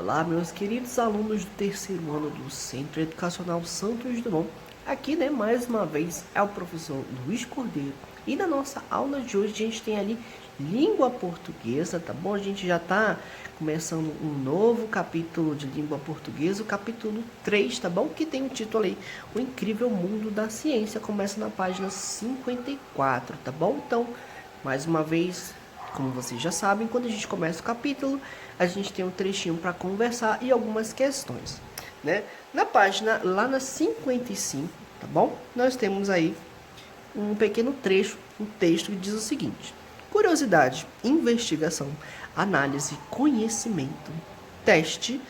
Olá, meus queridos alunos do terceiro ano do Centro Educacional Santos Dumont. Aqui, mais uma vez, é o professor Luiz Cordeiro. E na nossa aula de hoje, a gente tem ali língua portuguesa, tá bom? A gente já está começando um novo capítulo de língua portuguesa, o capítulo 3, tá bom? Que tem o título aí, O Incrível Mundo da Ciência. Começa na página 54, tá bom? Então, mais uma vez, como vocês já sabem, quando a gente começa o capítulo, a gente tem um trechinho para conversar e algumas questões, né? Na página, lá na 55, tá bom? Nós temos aí um pequeno trecho, um texto que diz o seguinte: curiosidade, investigação, análise, conhecimento, teste,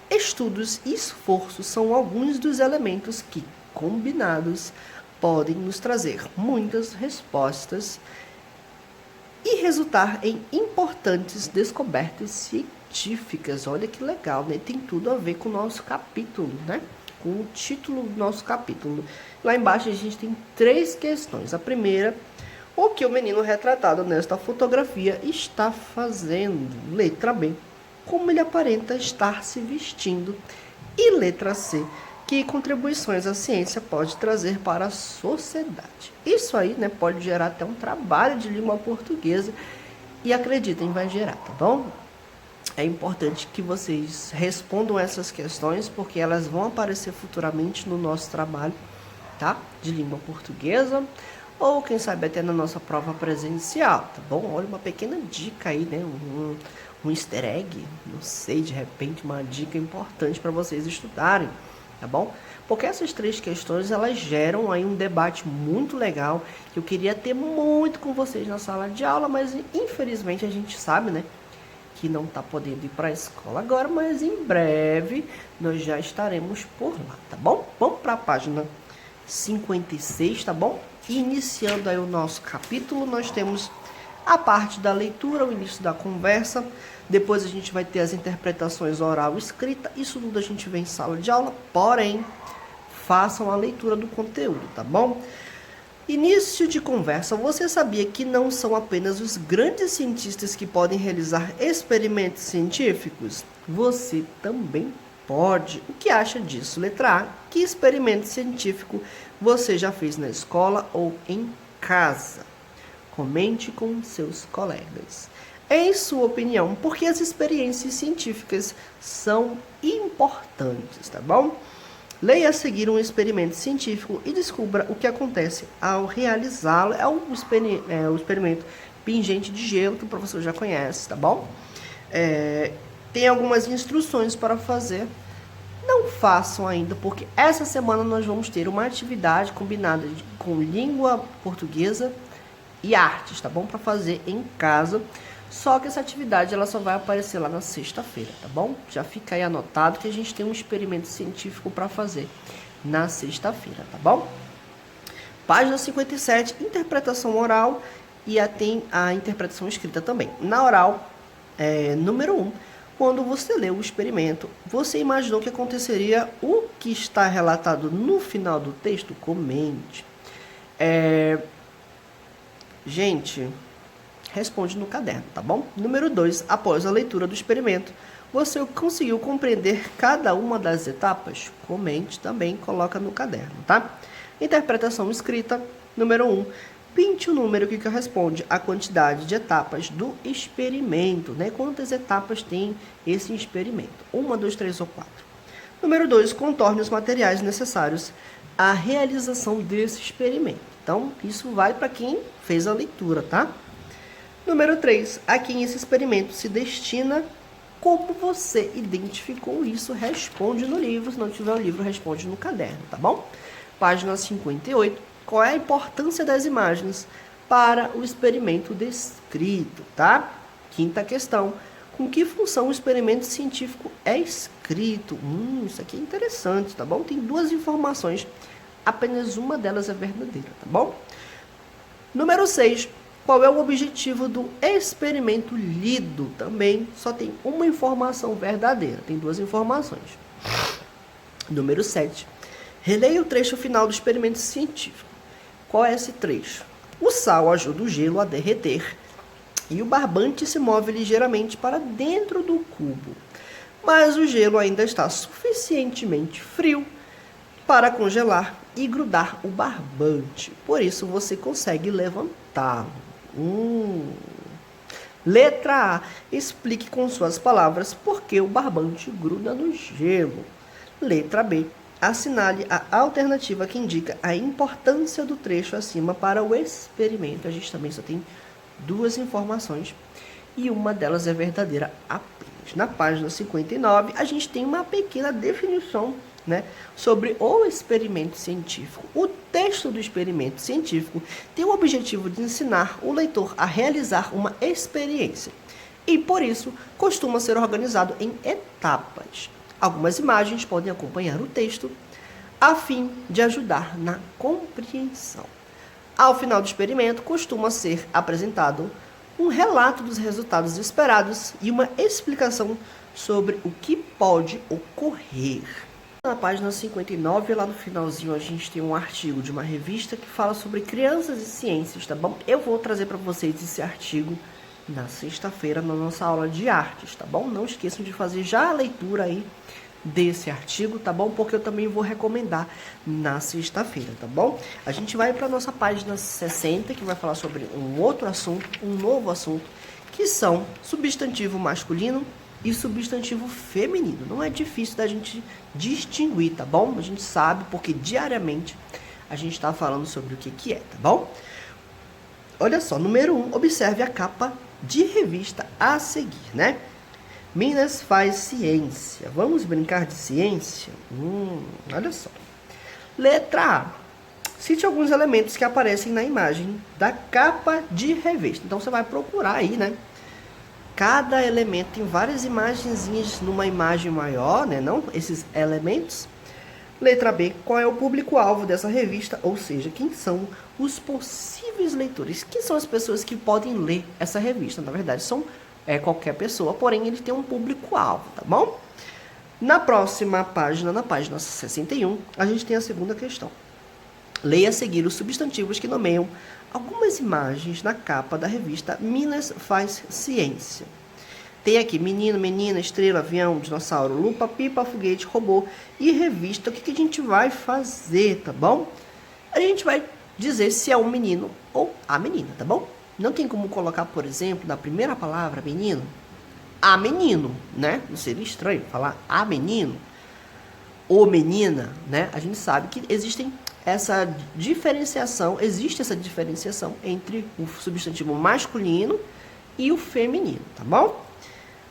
estudos e esforço são alguns dos elementos que, combinados, podem nos trazer muitas respostas e resultar em importantes descobertas científicas. Olha que legal, né? Tem tudo a ver com o nosso capítulo, né? Com o título do nosso capítulo. Lá embaixo a gente tem 3 questões. A primeira, o que o menino retratado nesta fotografia está fazendo? Letra B, como ele aparenta estar se vestindo? E letra C, que contribuições a ciência pode trazer para a sociedade? Isso aí, pode gerar até um trabalho de língua portuguesa e acreditem, vai gerar, tá bom? É importante que vocês respondam essas questões porque elas vão aparecer futuramente no nosso trabalho, tá? De língua portuguesa ou quem sabe até na nossa prova presencial, tá bom? Olha uma pequena dica aí, um easter egg, não sei, de repente uma dica importante para vocês estudarem, tá bom? Porque essas 3 questões, elas geram aí um debate muito legal, que eu queria ter muito com vocês na sala de aula, mas infelizmente a gente sabe, que não está podendo ir para a escola agora, mas em breve nós já estaremos por lá, tá bom? Vamos para a página 56, tá bom? Iniciando aí o nosso capítulo, nós temos a parte da leitura, o início da conversa. Depois a gente vai ter as interpretações oral e escrita. Isso tudo a gente vê em sala de aula, porém, façam a leitura do conteúdo, tá bom? Início de conversa. Você sabia que não são apenas os grandes cientistas que podem realizar experimentos científicos? Você também pode. O que acha disso? Letra A. Que experimento científico você já fez na escola ou em casa? Comente com seus colegas. Em sua opinião, por que as experiências científicas são importantes, tá bom? Leia a seguir um experimento científico e descubra o que acontece ao realizá-lo. É o experimento pingente de gelo, que o professor já conhece, tá bom? Tem algumas instruções para fazer. Não façam ainda, porque essa semana nós vamos ter uma atividade combinada com língua portuguesa e artes, tá bom? Para fazer em casa. Só que essa atividade ela só vai aparecer lá na sexta-feira, tá bom? Já fica aí anotado que a gente tem um experimento científico para fazer na sexta-feira, tá bom? Página 57, interpretação oral e tem a interpretação escrita também. Na oral, número 1, quando você leu o experimento, você imaginou que aconteceria o que está relatado no final do texto? Comente. Gente, responde no caderno, tá bom? Número 2, após a leitura do experimento, você conseguiu compreender cada uma das etapas? Comente também, coloca no caderno, tá? Interpretação escrita, número 1, pinte o número que corresponde à quantidade de etapas do experimento, Quantas etapas tem esse experimento? 1, 2, 3 ou 4. Número 2, contorne os materiais necessários à realização desse experimento. Então, isso vai para quem fez a leitura, tá? Número 3, a quem esse experimento se destina, como você identificou isso? Responde no livro, se não tiver o livro, responde no caderno, tá bom? Página 58, qual é a importância das imagens para o experimento descrito, tá? Quinta questão, com que função o experimento científico é escrito? Isso aqui é interessante, tá bom? Tem 2 informações, apenas uma delas é verdadeira, tá bom? Número 6, qual é o objetivo do experimento lido? Também só tem uma informação verdadeira, tem 2 informações. Número 7, releia o trecho final do experimento científico. Qual é esse trecho? O sal ajuda o gelo a derreter e o barbante se move ligeiramente para dentro do cubo. mas o gelo ainda está suficientemente frio para congelar e grudar o barbante. Por isso você consegue levantá-lo. Letra A. Explique com suas palavras por que o barbante gruda no gelo. Letra B. Assinale a alternativa que indica a importância do trecho acima para o experimento. A gente também só tem duas informações e uma delas é verdadeira apenas. Na página 59, a gente tem uma pequena definição, né, sobre o experimento científico. O texto do experimento científico tem o objetivo de ensinar o leitor a realizar uma experiência e, por isso, costuma ser organizado em etapas. Algumas imagens podem acompanhar o texto a fim de ajudar na compreensão. Ao final do experimento, costuma ser apresentado um relato dos resultados esperados e uma explicação sobre o que pode ocorrer. Na página 59, lá no finalzinho, a gente tem um artigo de uma revista que fala sobre crianças e ciências, tá bom? Eu vou trazer para vocês esse artigo na sexta-feira, na nossa aula de artes, tá bom? Não esqueçam de fazer já a leitura aí desse artigo, tá bom? Porque eu também vou recomendar na sexta-feira, tá bom? A gente vai para nossa página 60, que vai falar sobre um outro assunto, um novo assunto, que são substantivo masculino e substantivo feminino. Não é difícil da gente distinguir, tá bom? A gente sabe porque diariamente a gente está falando sobre o que é, tá bom? Olha só, número 1, observe a capa de revista a seguir, né? Minas faz ciência. Vamos brincar de ciência? Olha só. Letra A. Cite alguns elementos que aparecem na imagem da capa de revista. Então, você vai procurar aí, né? Cada elemento tem várias imagenzinhas numa imagem maior, né? Não? Esses elementos. Letra B. Qual é o público-alvo dessa revista? Ou seja, quem são os possíveis leitores? Quem são as pessoas que podem ler essa revista? Na verdade, são qualquer pessoa, porém ele tem um público-alvo, tá bom? Na próxima página, na página 61, a gente tem a segunda questão. Leia a seguir os substantivos que nomeiam algumas imagens na capa da revista Minas Faz Ciência. Tem aqui menino, menina, estrela, avião, dinossauro, lupa, pipa, foguete, robô e revista. O que a gente vai fazer, tá bom? A gente vai dizer se é um menino ou a menina, tá bom? Não tem como colocar, por exemplo, na primeira palavra, menino, a menino, né? Não seria estranho falar a menino ou menina, né? A gente sabe que existe essa diferenciação entre o substantivo masculino e o feminino, tá bom?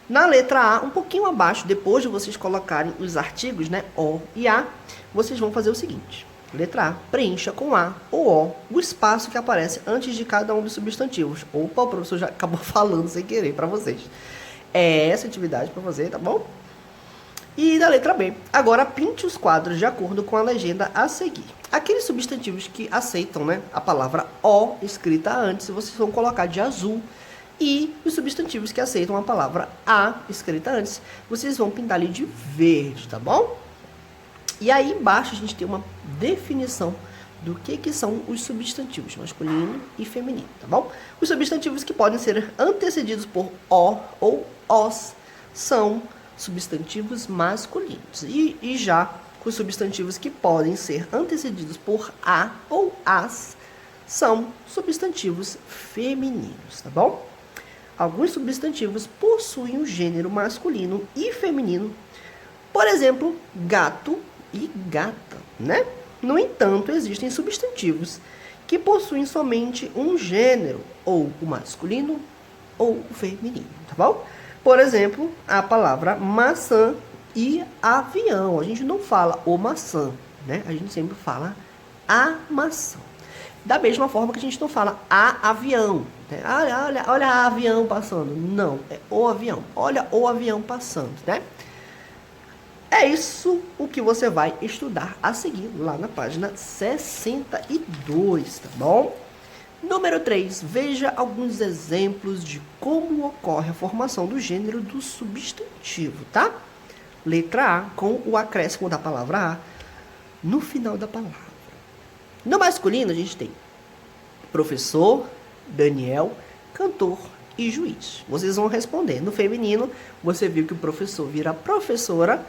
Na letra A, um pouquinho abaixo, depois de vocês colocarem os artigos, né, O e A, vocês vão fazer o seguinte. Letra A, preencha com A ou O espaço que aparece antes de cada um dos substantivos. Opa, o professor já acabou falando sem querer para vocês. É essa atividade para você, tá bom? E da letra B, agora pinte os quadros de acordo com a legenda a seguir. Aqueles substantivos que aceitam, né, a palavra O escrita antes, vocês vão colocar de azul. E os substantivos que aceitam a palavra A escrita antes, vocês vão pintar ali de verde, tá bom? E aí embaixo a gente tem uma definição do que são os substantivos masculino e feminino, tá bom? Os substantivos que podem ser antecedidos por O ou OS são substantivos masculinos. E já os substantivos que podem ser antecedidos por A ou AS são substantivos femininos, tá bom? Alguns substantivos possuem o gênero masculino e feminino, por exemplo, gato e gata, né? No entanto, existem substantivos que possuem somente um gênero, ou o masculino ou o feminino, tá bom? Por exemplo, a palavra maçã e avião. A gente não fala o maçã, né? A gente sempre fala a maçã. Da mesma forma que a gente não fala a avião. Né? Olha a avião passando. Não, é o avião. Olha o avião passando, né? É isso o que você vai estudar a seguir lá na página 62, tá bom? Número 3. Veja alguns exemplos de como ocorre a formação do gênero do substantivo, tá? Letra A, com o acréscimo da palavra A no final da palavra. No masculino, a gente tem professor, Daniel, cantor e juiz. Vocês vão responder. No feminino, você viu que o professor vira professora.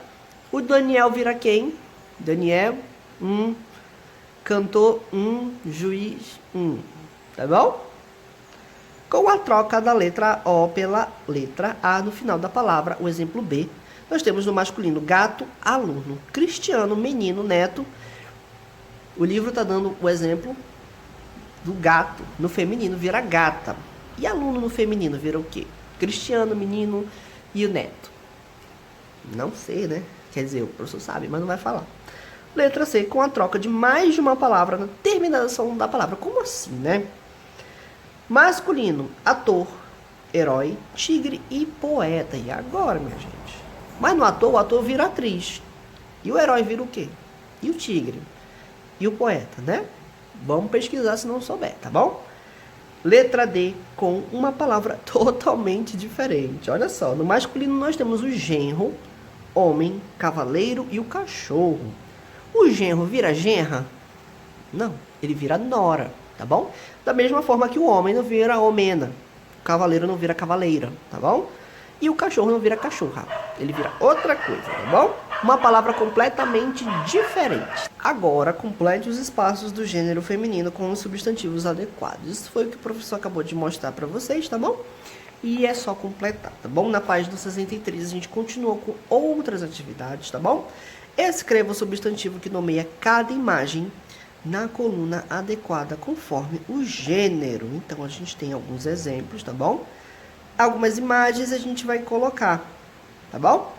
O Daniel vira quem? Daniel, cantor, juiz, tá bom? Com a troca da letra O pela letra A no final da palavra, o exemplo B, nós temos no masculino gato, aluno, Cristiano, menino, neto. O livro está dando o exemplo do gato. No feminino vira gata. E aluno no feminino vira o quê? Cristiano, menino e o neto. Não sei, né? Quer dizer, o professor sabe, mas não vai falar. Letra C, com a troca de mais de uma palavra na terminação da palavra. Como assim, né? Masculino, ator, herói, tigre e poeta. E agora, minha gente? Mas no ator, o ator vira atriz. E o herói vira o quê? E o tigre? E o poeta, né? Vamos pesquisar se não souber, tá bom? Letra D, com uma palavra totalmente diferente. Olha só, no masculino nós temos o genro, homem, cavaleiro e o cachorro. O genro vira genra? Não, ele vira nora, tá bom? Da mesma forma que o homem não vira homena, o cavaleiro não vira cavaleira, tá bom? E o cachorro não vira cachorra, ele vira outra coisa, tá bom? Uma palavra completamente diferente. Agora, complete os espaços do gênero feminino com os substantivos adequados. Isso foi o que o professor acabou de mostrar para vocês, tá bom? E é só completar, tá bom? Na página 63 a gente continua com outras atividades, tá bom? Escreva o substantivo que nomeia cada imagem na coluna adequada conforme o gênero. Então, a gente tem alguns exemplos, tá bom? Algumas imagens a gente vai colocar, tá bom?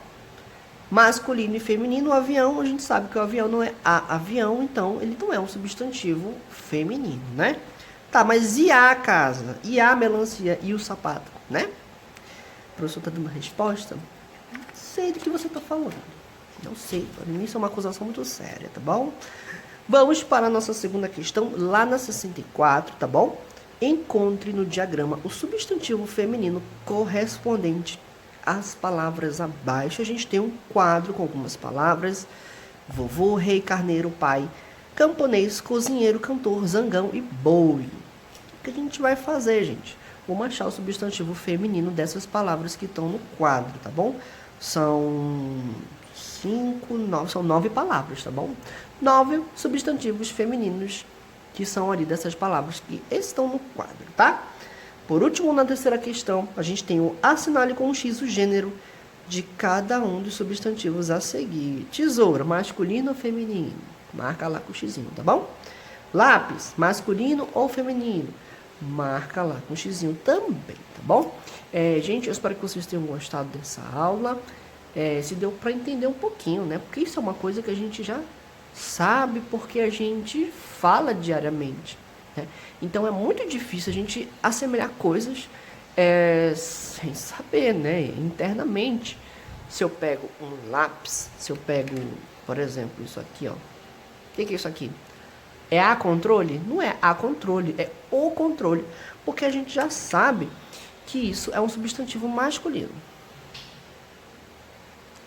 Masculino e feminino, o avião, a gente sabe que o avião não é a avião, então ele não é um substantivo feminino, né? Tá, mas e a casa? E a melancia e o sapato, né? O professor tá dando a resposta? Não sei do que você tá falando. Não sei, para mim isso é uma acusação muito séria, tá bom? Vamos para a nossa segunda questão, lá na 64, tá bom? Encontre no diagrama o substantivo feminino correspondente às palavras abaixo. A gente tem um quadro com algumas palavras: vovô, rei, carneiro, pai, camponês, cozinheiro, cantor, zangão e boi. O que a gente vai fazer, gente? Vamos achar o substantivo feminino dessas palavras que estão no quadro, tá bom? São 9 palavras, tá bom? 9 substantivos femininos que são ali dessas palavras que estão no quadro, tá? Por último, na terceira questão, a gente tem o assinale com um X o gênero de cada um dos substantivos a seguir. Tesoura, masculino ou feminino? Marca lá com o xizinho, tá bom? Lápis, masculino ou feminino? Marca lá com o xizinho também, tá bom? Gente, eu espero que vocês tenham gostado dessa aula. Se deu para entender um pouquinho, né? Porque isso é uma coisa que a gente já sabe, porque a gente fala diariamente, né? Então é muito difícil a gente assemelhar coisas sem saber, né? Internamente. Se eu pego um lápis, se eu pego, por exemplo, isso aqui, ó. O que é isso aqui? É a controle? Não é a controle, é o controle. Porque a gente já sabe que isso é um substantivo masculino.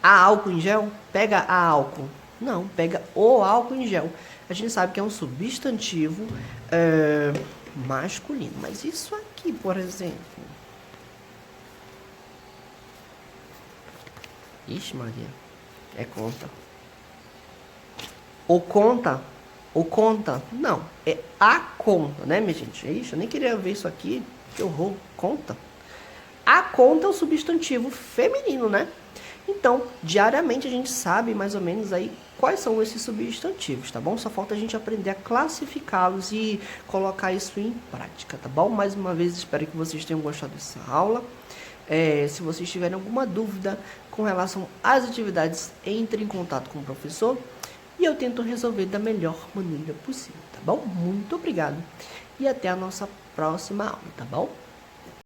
A álcool em gel? Pega a álcool. Não, pega o álcool em gel. A gente sabe que é um substantivo masculino. Mas isso aqui, por exemplo. Ixi, Maria. É conta. O conta? O conta? Não. É a conta, né, minha gente? Ixi, eu nem queria ver isso aqui. Que horror. Conta. A conta é o substantivo feminino, né? Então, diariamente a gente sabe mais ou menos aí quais são esses substantivos, tá bom? Só falta a gente aprender a classificá-los e colocar isso em prática, tá bom? Mais uma vez, espero que vocês tenham gostado dessa aula. Se vocês tiverem alguma dúvida com relação às atividades, entre em contato com o professor e eu tento resolver da melhor maneira possível, tá bom? Muito obrigado e até a nossa próxima aula, tá bom?